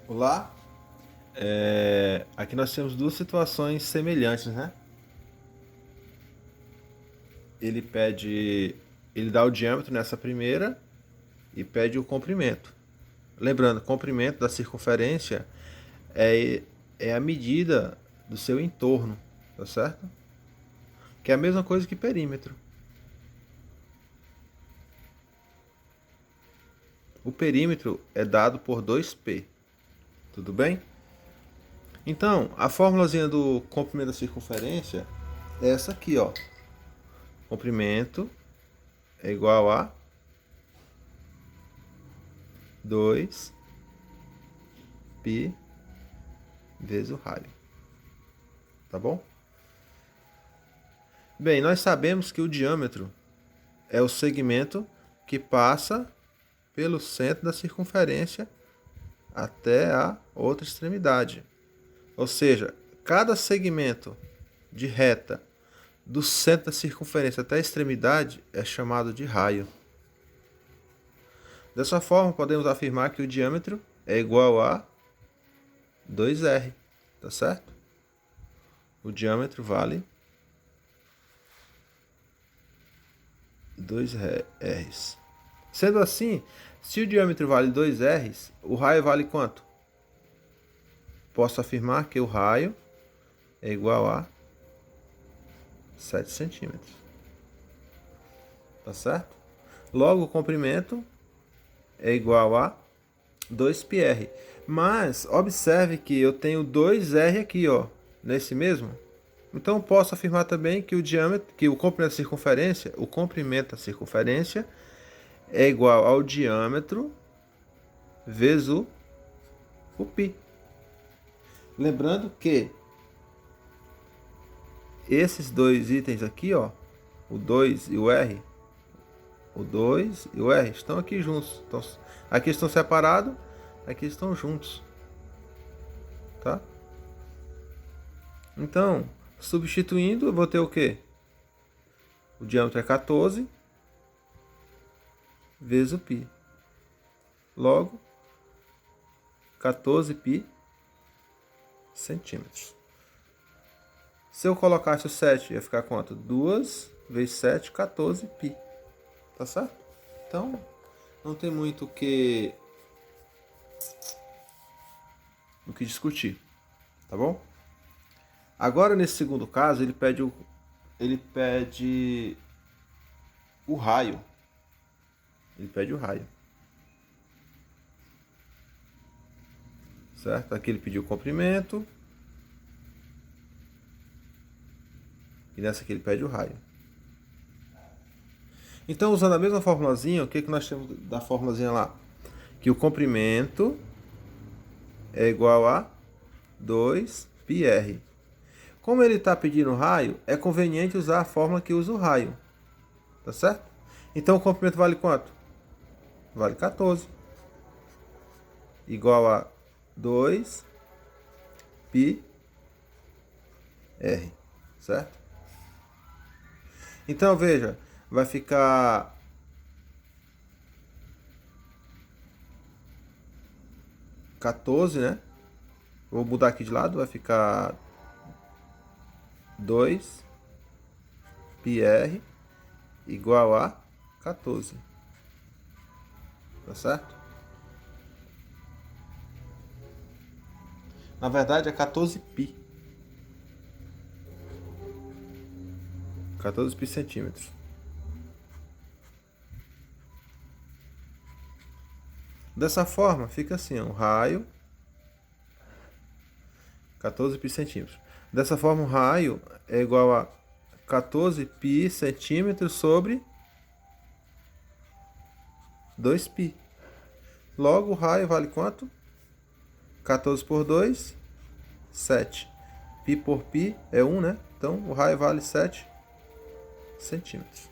Olá, aqui nós temos duas situações semelhantes, né? Ele pede, ele dá o diâmetro nessa primeira e pede o comprimento. Lembrando, comprimento da circunferência é, é a medida do seu entorno, tá certo? Que é a mesma coisa que perímetro. O perímetro é dado por 2π, tudo bem? Então, a fórmulazinha do comprimento da circunferência é essa aqui, ó. Comprimento é igual a 2π vezes o raio. Tá bom? Bem, nós sabemos que o diâmetro é o segmento que passa pelo centro da circunferência até a outra extremidade. Ou seja, cada segmento de reta do centro da circunferência até a extremidade é chamado de raio. Dessa forma, podemos afirmar que o diâmetro é igual a 2r, tá certo? O diâmetro vale 2r's. Sendo assim, se o diâmetro vale 2r's, o raio vale quanto? Posso afirmar que o raio é igual a 7 centímetros. Tá certo? Logo, o comprimento é igual a 2πr. Mas observe que eu tenho 2r aqui, ó, nesse mesmo. Então posso afirmar também que o diâmetro, que o comprimento da circunferência é igual ao diâmetro vezes o π. Lembrando que esses dois itens aqui, ó, o 2 e o r, o 2 e o r estão aqui juntos. Então, aqui estão separados, aqui estão juntos. Tá? Então, substituindo, eu vou ter o quê? O diâmetro é 14 vezes o π. Logo, 14π centímetros. Se eu colocasse o 7, ia ficar quanto? 2 vezes 7, 14π. Tá certo? Então, não tem muito o que discutir. Tá bom? Agora, nesse segundo caso, ele pede o raio. Ele pede o raio. Certo? Aqui ele pediu o comprimento. E nessa aqui ele pede o raio. Então, usando a mesma formulazinha, o que nós temos da formulazinha lá? Que o comprimento é igual a 2πr. Como ele está pedindo raio, é conveniente usar a fórmula que usa o raio. Tá certo? Então, o comprimento vale quanto? Vale 14. Igual a 2πr. Certo? Então, veja, vai ficar 14, né? Vou mudar aqui de lado, vai ficar 2πr igual a 14. Tá certo? Na verdade é 14π. 14π centímetros. Dessa forma, fica assim, um raio 14π centímetros. Dessa forma, o raio é igual a 14π centímetros sobre 2π. Logo, o raio vale quanto? 14 por 2, 7. Π por π é 1, né? Então, o raio vale 7 centímetros.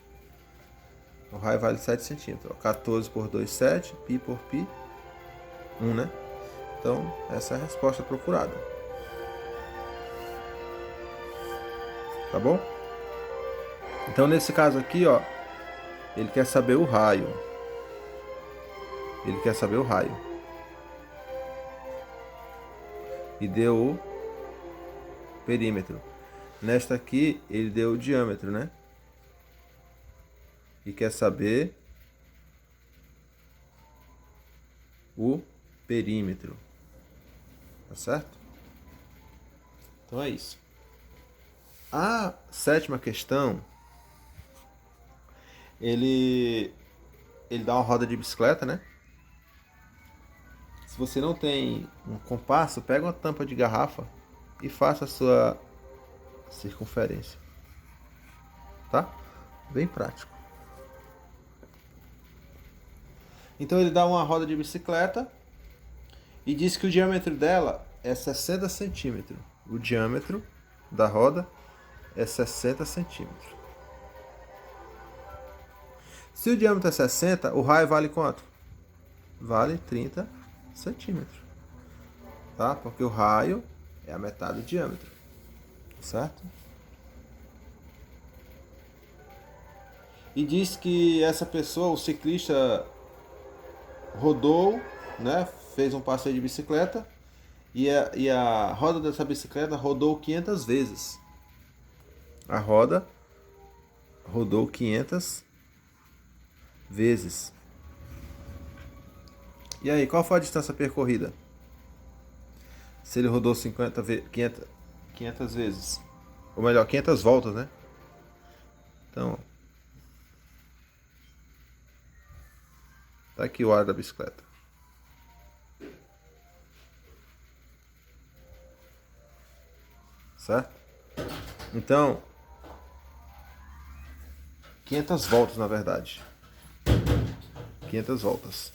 O raio vale 7 centímetros. 14 por 2, 7. Π por π, 1, né? Então, essa é a resposta procurada. Tá bom? Então, nesse caso aqui, ó, ele quer saber o raio. Ele quer saber o raio. e deu o perímetro. Nesta aqui, ele deu o diâmetro, né? E quer saber o perímetro. Tá certo? Então é isso. A sétima questão, ele dá uma roda de bicicleta, né? Se você não tem um compasso, pega uma tampa de garrafa e faça a sua circunferência. Tá? Bem prático. Então ele dá uma roda de bicicleta e diz que o diâmetro dela é 60 centímetros. O diâmetro da roda é 60 centímetros. Se o diâmetro é 60, o raio vale quanto? Vale 30 centímetros. Tá? Porque o raio é a metade do diâmetro. Certo? E diz que essa pessoa, o ciclista, rodou, né? Fez um passeio de bicicleta e a roda dessa bicicleta rodou 500 vezes. A roda rodou 500 vezes. E aí, qual foi a distância percorrida? Se ele rodou 500 vezes. Ou melhor, 500 voltas, né? Então, tá aqui o ar da bicicleta. Certo? Então, 500 voltas na verdade. 500 voltas.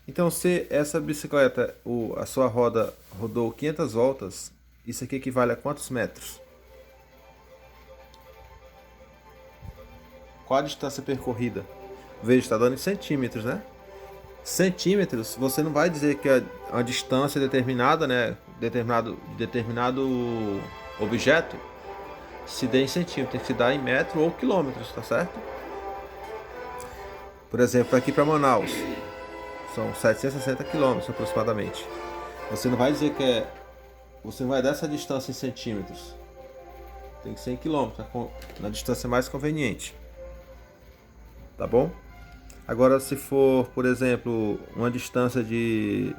Então, se essa bicicleta, a sua roda rodou 500 voltas, isso aqui equivale a quantos metros? Qual a distância percorrida? Veja, está dando em centímetros, né? Centímetros, você não vai dizer que a distância determinada, né? Determinado objeto se dê em centímetros, tem que se dar em metro ou quilômetros, tá certo? Por exemplo, aqui para Manaus, são 760 quilômetros aproximadamente. Você não vai dizer que você não vai dar essa distância em centímetros. Tem que ser em quilômetros, na distância mais conveniente. Tá bom? Agora, se for, por exemplo, uma distância de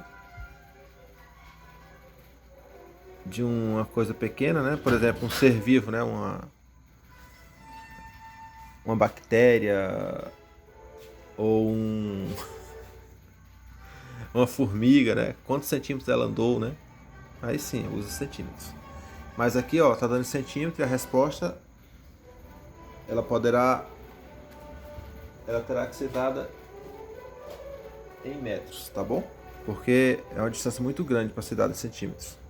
uma coisa pequena, né? Por exemplo, um ser vivo, né? Uma bactéria ou uma formiga, né? Quantos centímetros ela andou, né? Aí sim, usa centímetros. Mas aqui, ó, tá dando em centímetros e a resposta ela terá que ser dada em metros, tá bom? Porque é uma distância muito grande para ser dada em centímetros.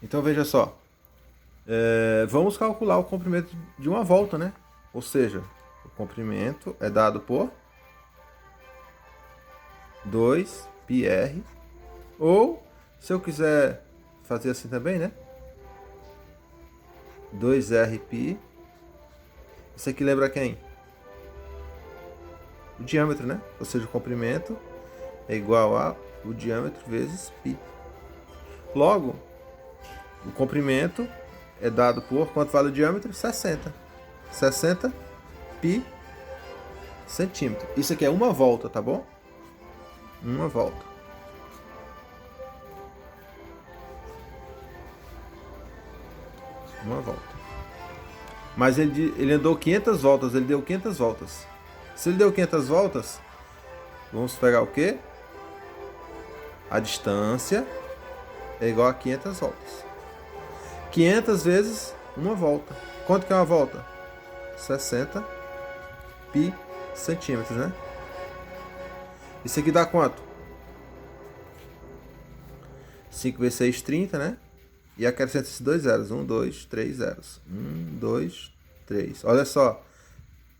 Então veja só, vamos calcular o comprimento de uma volta, né? Ou seja, o comprimento é dado por 2πr, ou se eu quiser fazer assim também, né? 2rπ. Isso aqui lembra quem? O diâmetro, né? Ou seja, o comprimento é igual a o diâmetro vezes π. Logo, o comprimento é dado por quanto vale o diâmetro? 60. 60 π centímetro. Isso aqui é uma volta, tá bom? Uma volta. Uma volta. Mas ele andou 500 voltas, ele deu 500 voltas. Se ele deu 500 voltas, vamos pegar o quê? A distância é igual a 500 voltas. 500 vezes uma volta. Quanto que é uma volta? 60 π centímetros, né? Isso aqui dá quanto? 5 vezes 6, 30, né? E acrescenta esses dois zeros. 1, 2, 3 zeros. 1, 2, 3. Olha só.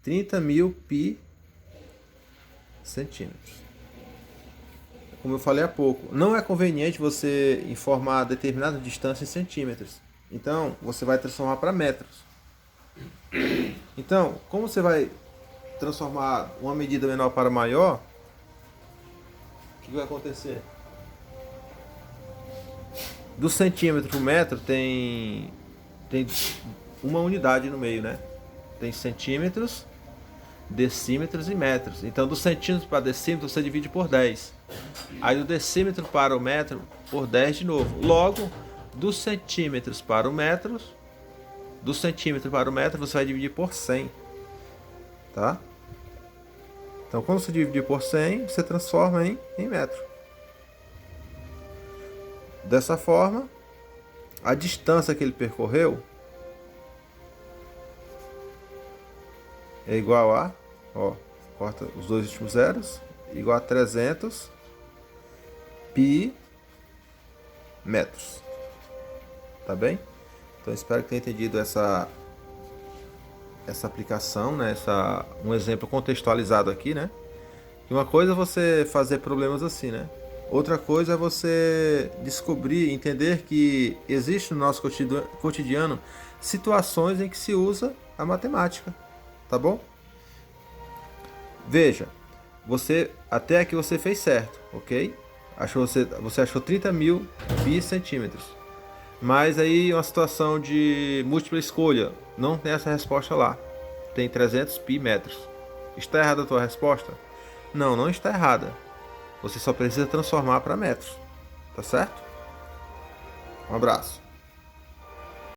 30.000 π centímetros. Como eu falei há pouco, não é conveniente você informar determinada distância em centímetros. Então, você vai transformar para metros. Então, como você vai transformar uma medida menor para maior, o que vai acontecer? Do centímetro para o metro tem uma unidade no meio, né? Tem centímetros, decímetros e metros. Então, do centímetro para decímetro você divide por 10. Aí do decímetro para o metro por 10 de novo. Logo, dos centímetros para o metro, do centímetro para o metro você vai dividir por 100, tá? Então, quando você dividir por 100, você transforma em metro. Dessa forma, a distância que ele percorreu é igual a, ó, corta os dois últimos zeros, igual a 300 pi metros. Tá bem? Então espero que tenha entendido essa aplicação, né? Um exemplo contextualizado aqui, né? E uma coisa é você fazer problemas assim, né? Outra coisa é você descobrir, entender que existe no nosso cotidiano situações em que se usa a matemática, tá bom? Veja, você até aqui você fez certo, ok? Você achou 30 mil pi centímetros. Mas aí uma situação de múltipla escolha, não tem essa resposta lá. Tem 300 pi metros. Está errada a tua resposta? Não, não está errada. Você só precisa transformar para metros. Tá certo? Um abraço.